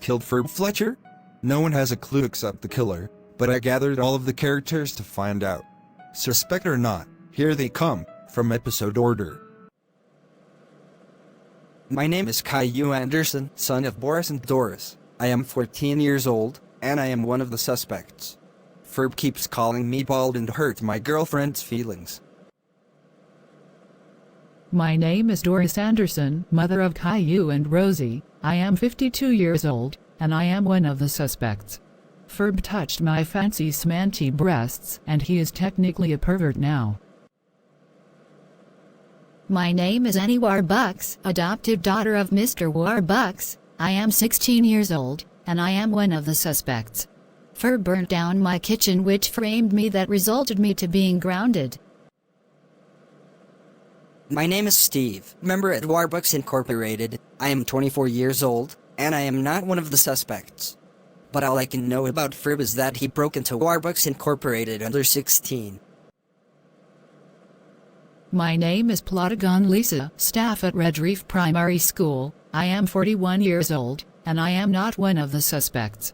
killed Ferb Fletcher? No one has a clue except the killer, but I gathered all of the characters to find out. Suspect or not, here they come, from episode order. My name is Caillou Anderson, son of Boris and Doris. I am 14 years old, and I am one of the suspects. Ferb keeps calling me bald and hurt my girlfriend's feelings. My name is Doris Anderson, mother of Caillou and Rosie. I am 52 years old, and I am one of the suspects. Ferb touched my fancy smanty breasts, and he is technically a pervert now. My name is Annie Warbucks, adopted daughter of Mr. Warbucks. I am 16 years old, and I am one of the suspects. Ferb burnt down my kitchen, which framed me, that resulted me to being grounded. My name is Steve, member at Warbucks Incorporated. I am 24 years old, and I am not one of the suspects. But all I can know about Ferb is that he broke into Warbucks Incorporated under 16. My name is Plotagon Lisa, staff at Red Reef Primary School. I am 41 years old, and I am not one of the suspects.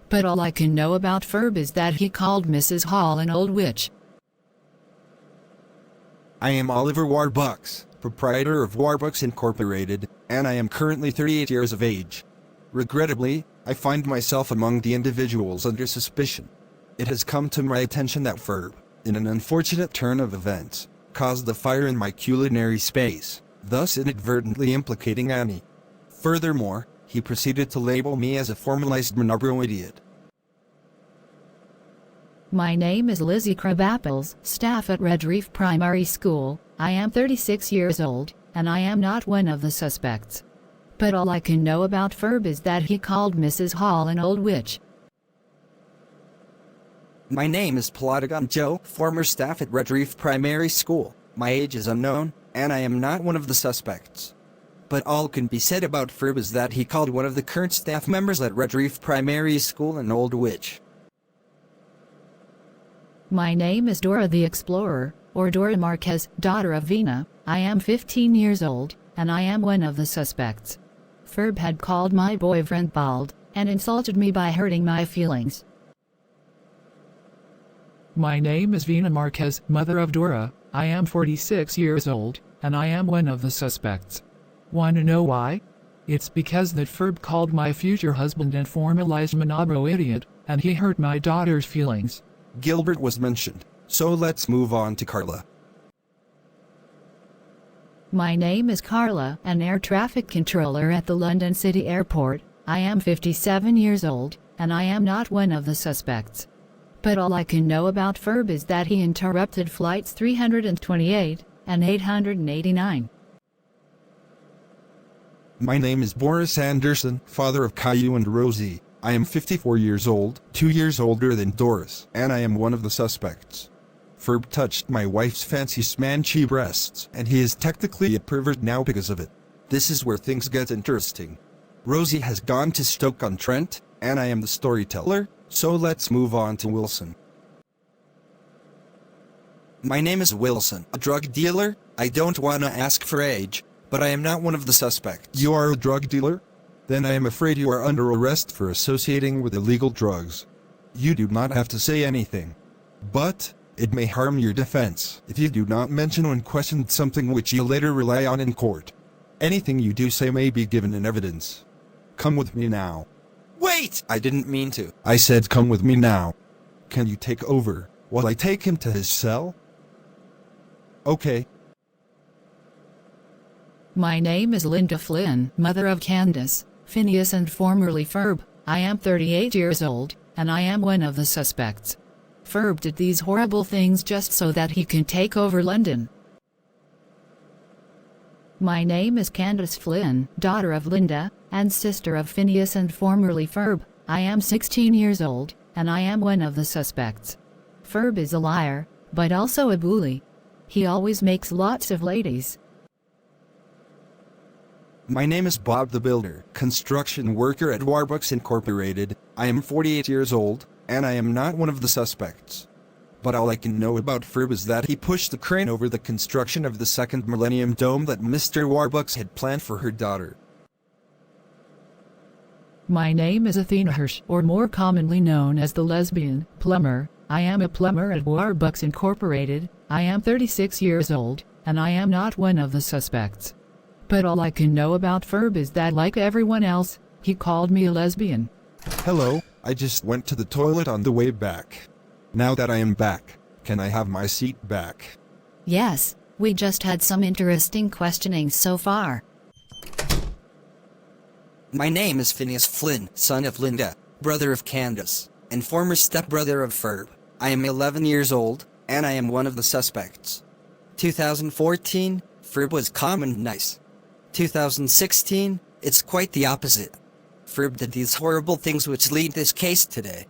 But all I can know about Ferb is that he called Mrs. Hall an old witch. I am Oliver Warbucks, proprietor of Warbucks Incorporated, and I am currently 38 years of age. Regrettably, I find myself among the individuals under suspicion. It has come to my attention that Ferb, in an unfortunate turn of events, caused the fire in my culinary space, thus inadvertently implicating Annie. Furthermore, he proceeded to label me as a formalized monobro idiot. My name is Lizzie Crabapples, staff at Red Reef Primary School. I am 36 years old, and I am not one of the suspects. But all I can know about Ferb is that he called Mrs. Hall an old witch. My name is Plotagon Joe, former staff at Red Reef Primary School. My age is unknown, and I am not one of the suspects. But all can be said about Ferb is that he called one of the current staff members at Red Reef Primary School an old witch. My name is Dora the Explorer, or Dora Marquez, daughter of Vina. I am 15 years old, and I am one of the suspects. Ferb had called my boyfriend bald, and insulted me by hurting my feelings. My name is Vina Marquez, mother of Dora. I am 46 years old, and I am one of the suspects. Wanna know why? It's because that Ferb called my future husband an formalized monobro idiot, and he hurt my daughter's feelings. Gilbert was mentioned, so let's move on to Carla. My name is Carla, an air traffic controller at the London City Airport. I am 57 years old, and I am not one of the suspects. But all I can know about Ferb is that he interrupted flights 328 and 889. My name is Boris Anderson, father of Caillou and Rosie. I am 54 years old, 2 years older than Doris, and I am one of the suspects. Ferb touched my wife's fancy smangy breasts, and he is technically a pervert now because of it. This is where things get interesting. Rosie has gone to Stoke-on-Trent, and I am the storyteller, so let's move on to Wilson. My name is Wilson, a drug dealer. I don't wanna ask for age, but I am not one of the suspects. You are a drug dealer? Then I am afraid you are under arrest for associating with illegal drugs. You do not have to say anything. But it may harm your defense if you do not mention when questioned something which you later rely on in court. Anything you do say may be given in evidence. Come with me now. Wait! I didn't mean to. I said come with me now. Can you take over while I take him to his cell? Okay. My name is Linda Flynn, mother of Candace, Phineas and formerly Ferb. I am 38 years old, and I am one of the suspects. Ferb did these horrible things just so that he can take over London. My name is Candace Flynn, daughter of Linda, and sister of Phineas and formerly Ferb. I am 16 years old, and I am one of the suspects. Ferb is a liar, but also a bully. He always makes lots of ladies. My name is Bob the Builder, construction worker at Warbucks Incorporated. I am 48 years old, and I am not one of the suspects. But all I can know about Ferb is that he pushed the crane over the construction of the second Millennium Dome that Mr. Warbucks had planned for her daughter. My name is Athena Hirsch, or more commonly known as the lesbian plumber. I am a plumber at Warbucks Incorporated. I am 36 years old, and I am not one of the suspects. But all I can know about Ferb is that, like everyone else, he called me a lesbian. Hello, I just went to the toilet on the way back. Now that I am back, can I have my seat back? Yes, we just had some interesting questioning so far. My name is Phineas Flynn, son of Linda, brother of Candace, and former stepbrother of Ferb. I am 11 years old, and I am one of the suspects. 2014, Ferb was calm and nice. 2016, it's quite the opposite. Ferb did these horrible things which lead this case today.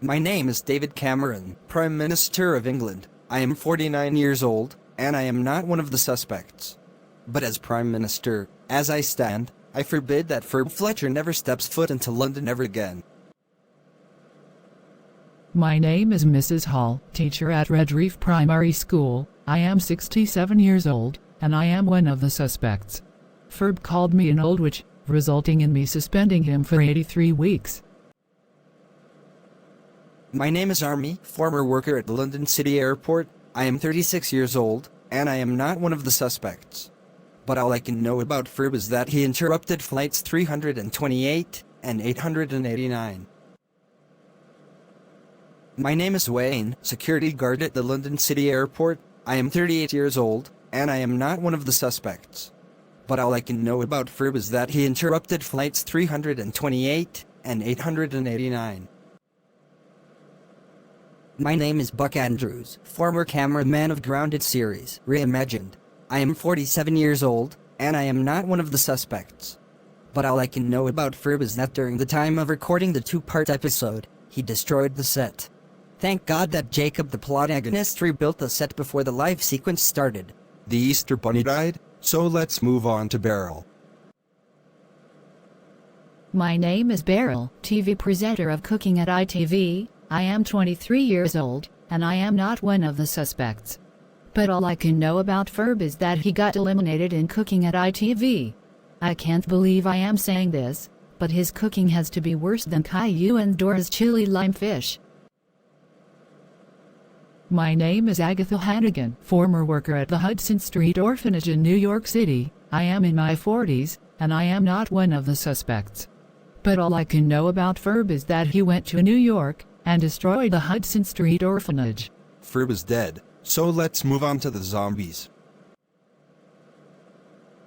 My name is David Cameron, Prime Minister of England. I am 49 years old, and I am not one of the suspects. But as Prime Minister, as I stand, I forbid that Ferb Fletcher never steps foot into London ever again. My name is Mrs. Hall, teacher at Redreef Primary School. I am 67 years old, and I am one of the suspects. Ferb called me an old witch, resulting in me suspending him for 83 weeks. My name is Army, former worker at the London City Airport. I am 36 years old, and I am not one of the suspects. But all I can know about Ferb is that he interrupted flights 328 and 889. My name is Wayne, security guard at the London City Airport. I am 38 years old, and I am not one of the suspects. But all I can know about Ferb is that he interrupted flights 328 and 889. My name is Buck Andrews, former cameraman of Grounded series, Reimagined. I am 47 years old, and I am not one of the suspects. But all I can know about Ferb is that during the time of recording the two-part episode, he destroyed the set. Thank God that Jacob the plot agonist rebuilt the set before the live sequence started. The Easter Bunny died, so let's move on to Beryl. My name is Beryl, TV presenter of Cooking at ITV. I am 23 years old, and I am not one of the suspects. But all I can know about Ferb is that he got eliminated in Cooking at ITV. I can't believe I am saying this, but his cooking has to be worse than Caillou and Dora's chili lime fish. My name is Agatha Hannigan, former worker at the Hudson Street Orphanage in New York City. I am in my 40s, and I am not one of the suspects. But all I can know about Ferb is that he went to New York and destroyed the Hudson Street Orphanage. Ferb is dead, so let's move on to the zombies.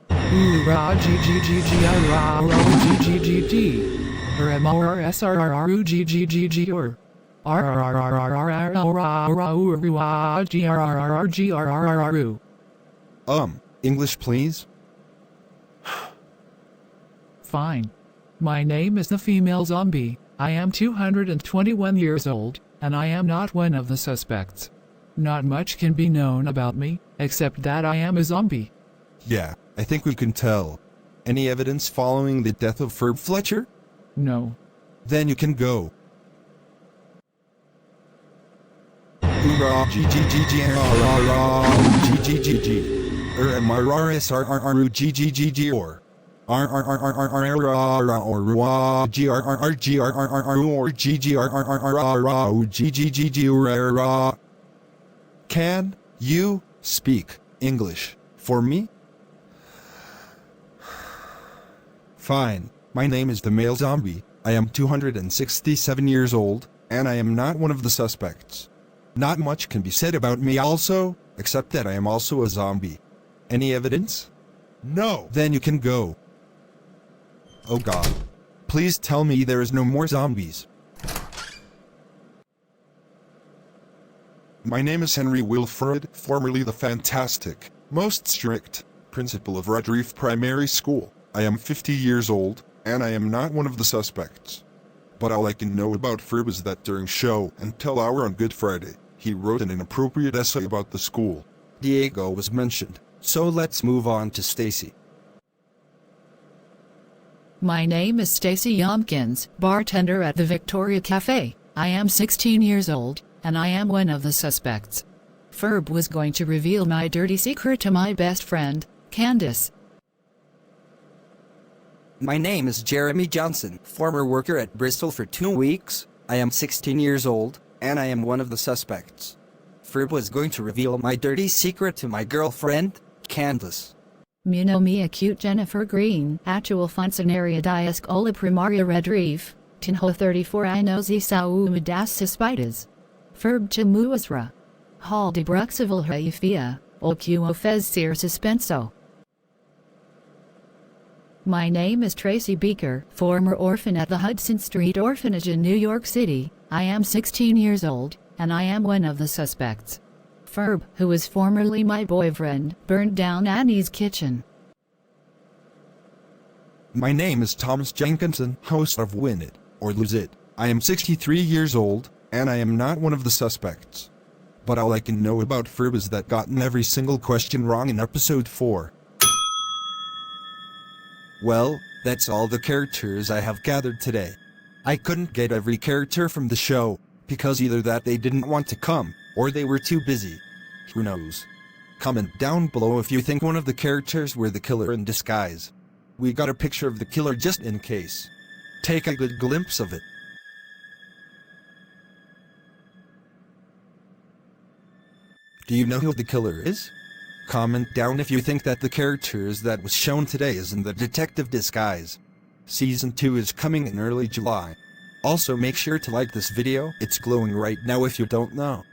Hoorah, G-G-G-G-I-Rah-Rah-G-G-G-G. R-M-O-R-S-R-R-U-G-G-G-G-R. R-R-R-R-R-R-G-R-R-R-G-R-R-R-R-U. English please? Fine. My name is the female zombie. I am 221 years old, and I am not one of the suspects. Not much can be known about me, except that I am a zombie. Yeah, I think we can tell. Any evidence following the death of Ferb Fletcher? No. Then you can go. Hoorah, G-G-G-G-R-R-R-G-G-G-G. R-M-R-R-S-R-R-R-U-G-G-G-G or R-R-R-R-R-G-R-R-G-R-R-R-U-G-G-G-G-R. Can you speak English for me? Fine. My name is the male zombie. I am 267 years old, and I am not one of the suspects. Not much can be said about me also, except that I am also a zombie. Any evidence? No. Then you can go. Oh God. Please tell me there is no more zombies. My name is Henry Wilfred, formerly the fantastic, most strict, principal of Redreef Primary School. I am 50 years old, and I am not one of the suspects. But all I can know about Ferb is that during show and tell hour on Good Friday, he wrote an inappropriate essay about the school. Diego was mentioned, so let's move on to Stacy. My name is Stacy Yompkins, bartender at the Victoria Cafe. I am 16 years old, and I am one of the suspects. Ferb was going to reveal my dirty secret to my best friend, Candace. My name is Jeremy Johnson, former worker at Bristol for 2 weeks. I am 16 years old, and I am one of the suspects. Ferb was going to reveal my dirty secret to my girlfriend, Candace. Mino me acute Jennifer Green, actual funcionaria da escola primaria Redreef, Tinho 34 anos e saúde das suspeitas. Ferb chamuasra. Hall de Bruxeville Raifia, o que o fez ser suspenso. My name is Tracy Beaker, former orphan at the Hudson Street Orphanage in New York City. I am 16 years old, and I am one of the suspects. Ferb, who was formerly my boyfriend, burned down Annie's kitchen. My name is Thomas Jenkinson, host of Win It, or Lose It. I am 63 years old, and I am not one of the suspects. But all I can know about Ferb is that gotten every single question wrong in episode 4. Well, that's all the characters I have gathered today. I couldn't get every character from the show, because either that they didn't want to come, or they were too busy. Who knows? Comment down below if you think one of the characters were the killer in disguise. We got a picture of the killer just in case. Take a good glimpse of it. Do you know who the killer is? Comment down if you think that the characters that was shown today is in the detective disguise. Season 2 is coming in early July. Also make sure to like this video, it's glowing right now if you don't know.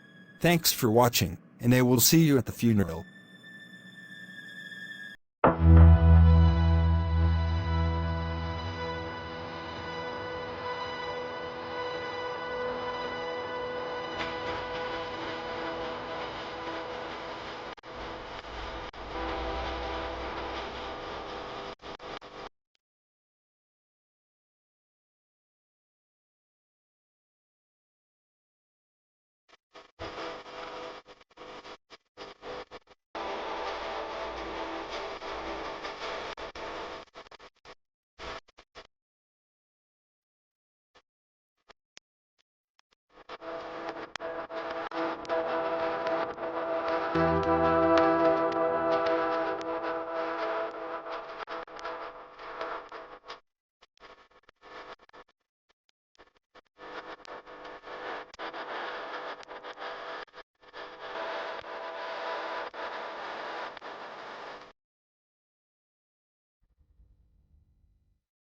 Thanks for watching, and I will see you at the funeral.